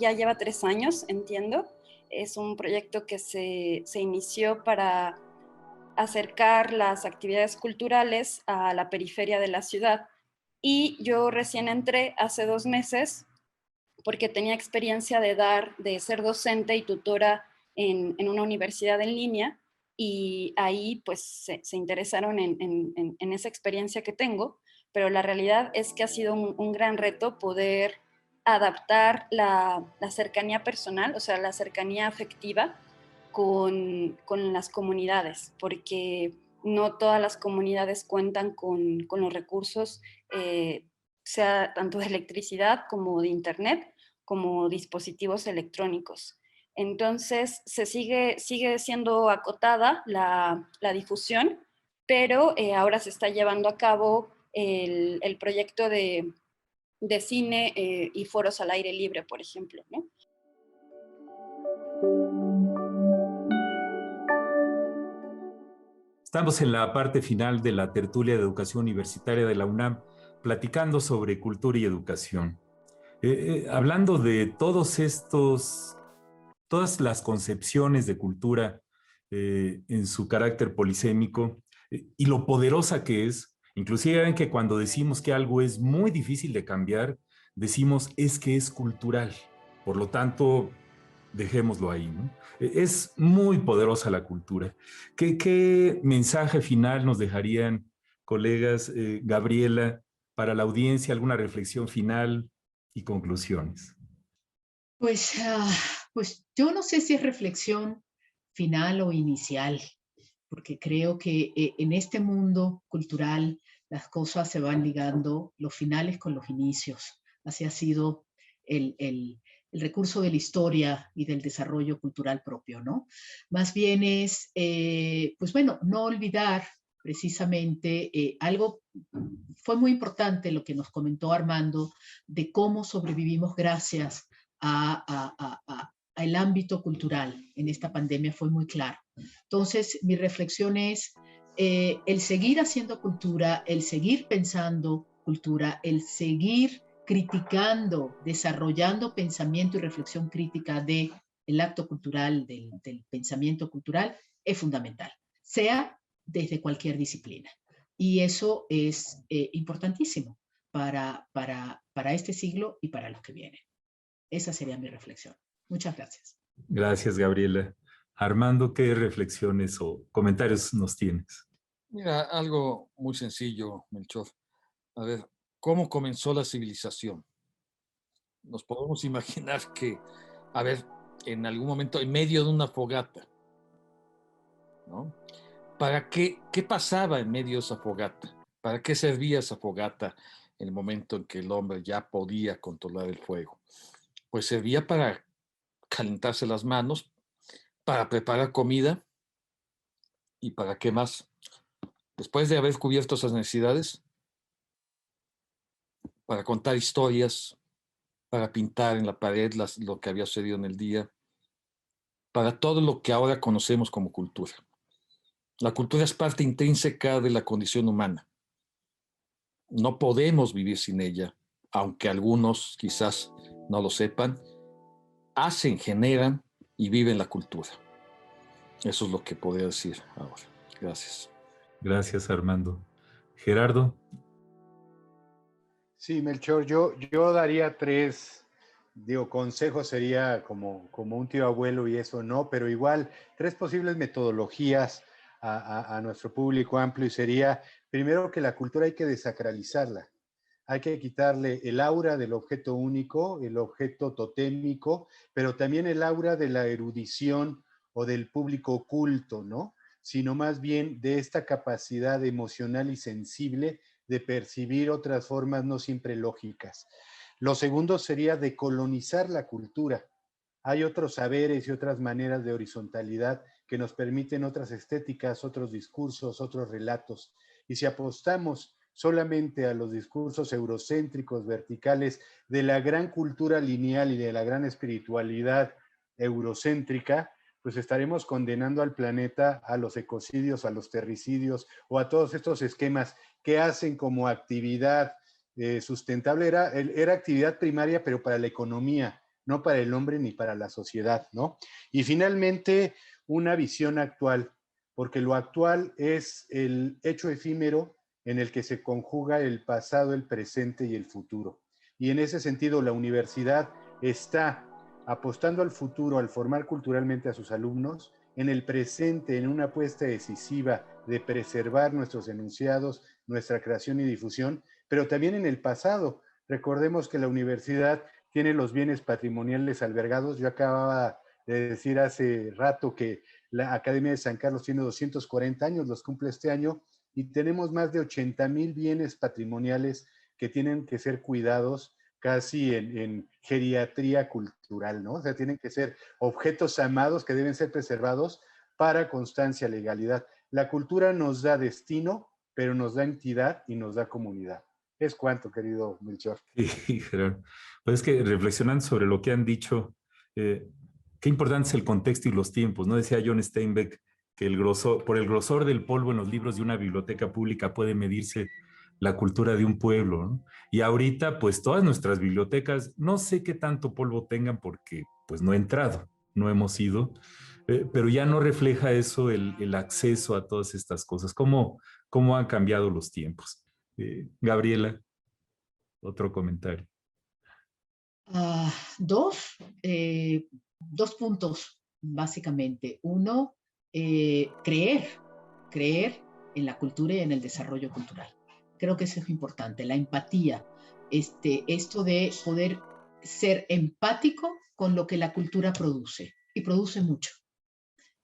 S6: ya lleva 3 años, entiendo. Es un proyecto que se inició para acercar las actividades culturales a la periferia de la ciudad. Y yo recién entré hace 2 meses porque tenía experiencia de ser docente y tutora en una universidad en línea, y ahí pues se interesaron en esa experiencia que tengo, pero la realidad es que ha sido un gran reto poder adaptar la cercanía personal, o sea, la cercanía afectiva con las comunidades, porque no todas las comunidades cuentan con los recursos, sea tanto de electricidad como de internet, como dispositivos electrónicos. Entonces, sigue siendo acotada la difusión, pero ahora se está llevando a cabo el proyecto de cine y foros al aire libre, por ejemplo, ¿no?
S1: Estamos en la parte final de la tertulia de educación universitaria de la UNAM, platicando sobre cultura y educación. Hablando de todas las concepciones de cultura en su carácter polisémico y lo poderosa que es. Inclusive ven que cuando decimos que algo es muy difícil de cambiar, decimos es que es cultural. Por lo tanto, dejémoslo ahí, ¿no? Es muy poderosa la cultura. ¿Qué mensaje final nos dejarían, colegas, Gabriela, para la audiencia? ¿Alguna reflexión final y conclusiones?
S3: Pues, pues yo no sé si es reflexión final o inicial, porque creo que en este mundo cultural las cosas se van ligando los finales con los inicios. Así ha sido el recurso de la historia y del desarrollo cultural propio, ¿no? Más bien es, pues bueno, no olvidar precisamente algo, fue muy importante lo que nos comentó Armando de cómo sobrevivimos gracias al ámbito cultural en esta pandemia fue muy claro. Entonces, mi reflexión es el seguir haciendo cultura, el seguir pensando cultura, el seguir criticando, desarrollando pensamiento y reflexión crítica del acto cultural, del pensamiento cultural, es fundamental, sea desde cualquier disciplina. Y eso es importantísimo para este siglo y para los que vienen. Esa sería mi reflexión. Muchas gracias.
S1: Gracias, Gabriela. Armando, ¿qué reflexiones o comentarios nos tienes?
S4: Mira, algo muy sencillo, Melchor. A ver, ¿cómo comenzó la civilización? Nos podemos imaginar que, a ver, en algún momento, en medio de una fogata, ¿no? ¿Para qué pasaba en medio de esa fogata? ¿Para qué servía esa fogata en el momento en que el hombre ya podía controlar el fuego? Pues servía para calentarse las manos, para preparar comida y para qué más. Después de haber cubierto esas necesidades, para contar historias, para pintar en la pared lo que había sucedido en el día, para todo lo que ahora conocemos como cultura. La cultura es parte intrínseca de la condición humana. No podemos vivir sin ella, aunque algunos quizás no lo sepan, hacen, generan y viven la cultura. Eso es lo que podría decir ahora. Gracias.
S1: Gracias, Armando. Gerardo.
S2: Sí, Melchor, yo daría tres, digo, consejos sería como un tío abuelo y eso no, pero igual, tres posibles metodologías a nuestro público amplio y sería, primero que la cultura hay que desacralizarla, hay que quitarle el aura del objeto único, el objeto totémico, pero también el aura de la erudición o del público culto, ¿no? Sino más bien de esta capacidad emocional y sensible de percibir otras formas no siempre lógicas. Lo segundo sería decolonizar la cultura. Hay otros saberes y otras maneras de horizontalidad que nos permiten otras estéticas, otros discursos, otros relatos. Y si apostamos solamente a los discursos eurocéntricos, verticales, de la gran cultura lineal y de la gran espiritualidad eurocéntrica, pues estaremos condenando al planeta a los ecocidios, a los terricidios o a todos estos esquemas que hacen como actividad sustentable. Era actividad primaria, pero para la economía, no para el hombre ni para la sociedad, ¿no? Y finalmente, una visión actual, porque lo actual es el hecho efímero en el que se conjuga el pasado, el presente y el futuro. Y en ese sentido, la universidad está apostando al futuro, al formar culturalmente a sus alumnos, en el presente, en una apuesta decisiva de preservar nuestros enunciados, nuestra creación y difusión, pero también en el pasado. Recordemos que la universidad tiene los bienes patrimoniales albergados. Yo acababa de decir hace rato que la Academia de San Carlos tiene 240 años, los cumple este año, y tenemos más de 80,000 bienes patrimoniales que tienen que ser cuidados casi en geriatría cultural, ¿no? O sea, tienen que ser objetos amados que deben ser preservados para constancia, legalidad. La cultura nos da destino, pero nos da entidad y nos da comunidad. Es cuanto, querido Melchor.
S1: Sí, Gerardo. Pues es que reflexionando sobre lo que han dicho, qué importante es el contexto y los tiempos, ¿no? Decía John Steinbeck que por el grosor del polvo en los libros de una biblioteca pública puede medirse la cultura de un pueblo, ¿no? Y ahorita, pues todas nuestras bibliotecas, no sé qué tanto polvo tengan porque pues no he entrado, no hemos ido, pero ya no refleja eso el acceso a todas estas cosas. ¿Cómo han cambiado los tiempos? Gabriela, otro comentario.
S3: Dos puntos, básicamente. Uno, creer en la cultura y en el desarrollo cultural. Creo que eso es importante, la empatía, esto de poder ser empático con lo que la cultura produce, y produce mucho.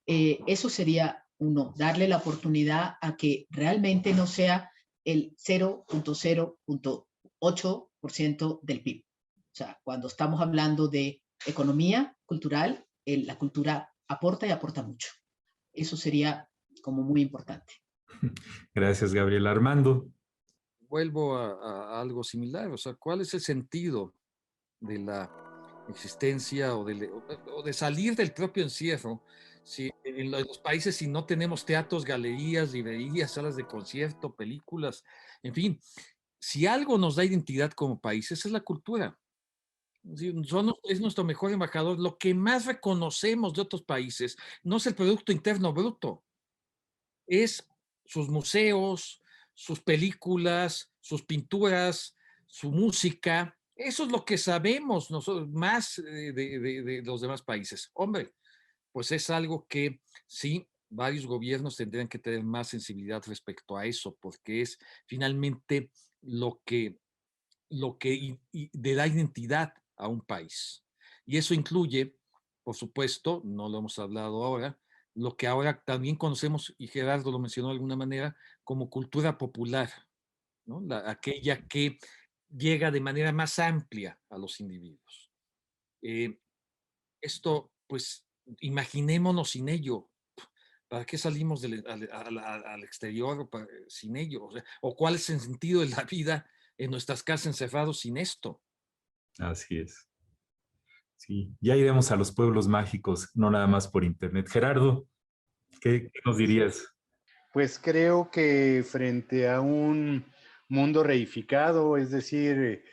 S3: Eso sería uno, darle la oportunidad a que realmente no sea el 0.0.8% del PIB. O sea, cuando estamos hablando de economía cultural, la cultura aporta y aporta mucho. Eso sería como muy importante.
S1: Gracias, Gabriel. Armando.
S4: Vuelvo a algo similar, o sea, ¿cuál es el sentido de la existencia o de salir del propio encierro? Si en los países, si no tenemos teatros, galerías, librerías, salas de concierto, películas, en fin, si algo nos da identidad como países es la cultura. Es nuestro mejor embajador. Lo que más reconocemos de otros países no es el Producto Interno Bruto, es sus museos, sus películas, sus pinturas, su música. Eso es lo que sabemos nosotros más de los demás países. Hombre, pues es algo que sí, varios gobiernos tendrían que tener más sensibilidad respecto a eso, porque es finalmente lo que le da identidad a un país. Y eso incluye, por supuesto, no lo hemos hablado ahora, lo que ahora también conocemos, y Gerardo lo mencionó de alguna manera, como cultura popular, ¿no? Aquella que llega de manera más amplia a los individuos. Esto, pues, imaginémonos sin ello. ¿Para qué salimos al exterior sin ello? ¿O cuál es el sentido de la vida en nuestras casas encerrados sin esto?
S1: Así es. Sí, ya iremos a los pueblos mágicos, no nada más por internet. Gerardo, ¿qué nos dirías?
S2: Pues creo que frente a un mundo reificado, es decir,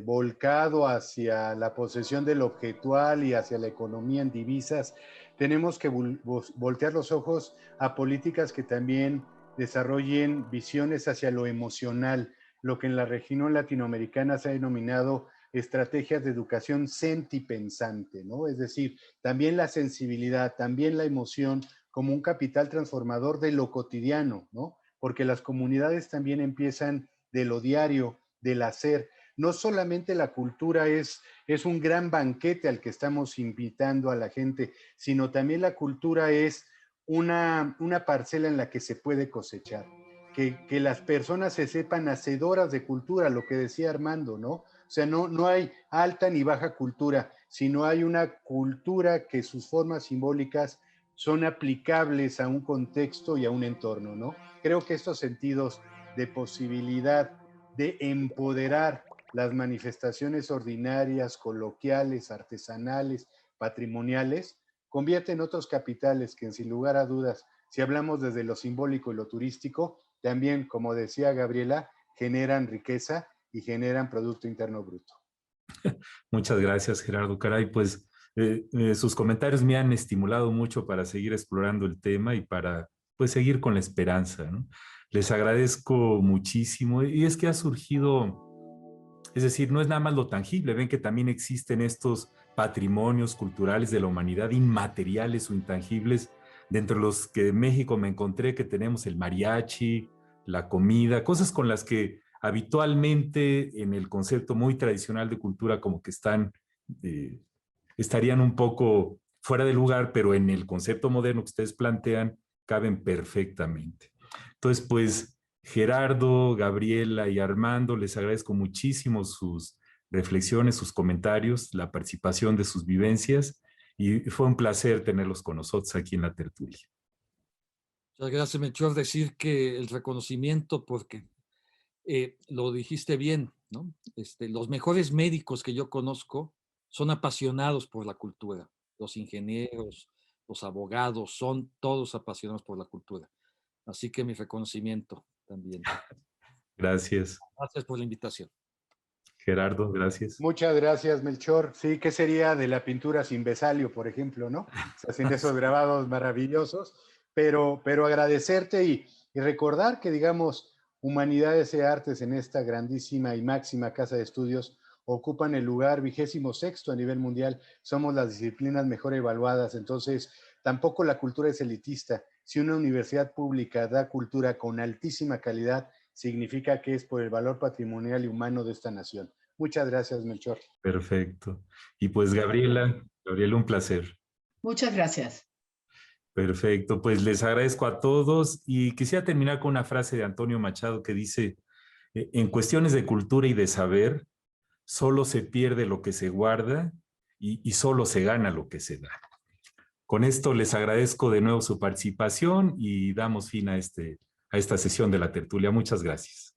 S2: volcado hacia la posesión del objetual y hacia la economía en divisas, tenemos que voltear los ojos a políticas que también desarrollen visiones hacia lo emocional, lo que en la región latinoamericana se ha denominado estrategias de educación sentipensante, ¿no? Es decir, también la sensibilidad, también la emoción, como un capital transformador de lo cotidiano, ¿no? Porque las comunidades también empiezan de lo diario, del hacer. No solamente la cultura es un gran banquete al que estamos invitando a la gente, sino también la cultura es una parcela en la que se puede cosechar. Que las personas se sepan hacedoras de cultura, lo que decía Armando, ¿no? O sea, no hay alta ni baja cultura, sino hay una cultura que sus formas simbólicas son aplicables a un contexto y a un entorno, ¿no? Creo que estos sentidos de posibilidad de empoderar las manifestaciones ordinarias, coloquiales, artesanales, patrimoniales, convierten otros capitales que, sin lugar a dudas, si hablamos desde lo simbólico y lo turístico, también, como decía Gabriela, generan riqueza y generan Producto Interno Bruto.
S1: Muchas gracias, Gerardo. Caray, pues sus comentarios me han estimulado mucho para seguir explorando el tema y para pues seguir con la esperanza, ¿no? Les agradezco muchísimo y es que ha surgido, es decir, no es nada más lo tangible, ven que también existen estos patrimonios culturales de la humanidad, inmateriales o intangibles, dentro de los que en México me encontré que tenemos el mariachi, la comida, cosas con las que habitualmente en el concepto muy tradicional de cultura como que eh, estarían un poco fuera de lugar, pero en el concepto moderno que ustedes plantean caben perfectamente. Entonces, pues Gerardo, Gabriela y Armando, les agradezco muchísimo sus reflexiones, sus comentarios, la participación de sus vivencias y fue un placer tenerlos con nosotros aquí en la tertulia.
S4: Muchas gracias, Melchor. Decir que el reconocimiento, porque lo dijiste bien, ¿no? Los mejores médicos que yo conozco son apasionados por la cultura. Los ingenieros, los abogados, son todos apasionados por la cultura. Así que mi reconocimiento también.
S1: Gracias.
S4: Gracias por la invitación.
S1: Gerardo, gracias.
S2: Muchas gracias, Melchor. Sí, ¿qué sería de la pintura sin Vesalio, por ejemplo, no? Se hacen esos grabados maravillosos, pero agradecerte y recordar que, digamos, Humanidades y Artes en esta grandísima y máxima casa de estudios ocupan el lugar 26º a nivel mundial. Somos las disciplinas mejor evaluadas, entonces tampoco la cultura es elitista. Si una universidad pública da cultura con altísima calidad, significa que es por el valor patrimonial y humano de esta nación. Muchas gracias, Melchor.
S1: Perfecto. Y pues Gabriela, un placer.
S3: Muchas gracias.
S1: Perfecto, pues les agradezco a todos y quisiera terminar con una frase de Antonio Machado que dice, en cuestiones de cultura y de saber, solo se pierde lo que se guarda y solo se gana lo que se da. Con esto les agradezco de nuevo su participación y damos fin a esta sesión de la tertulia. Muchas gracias.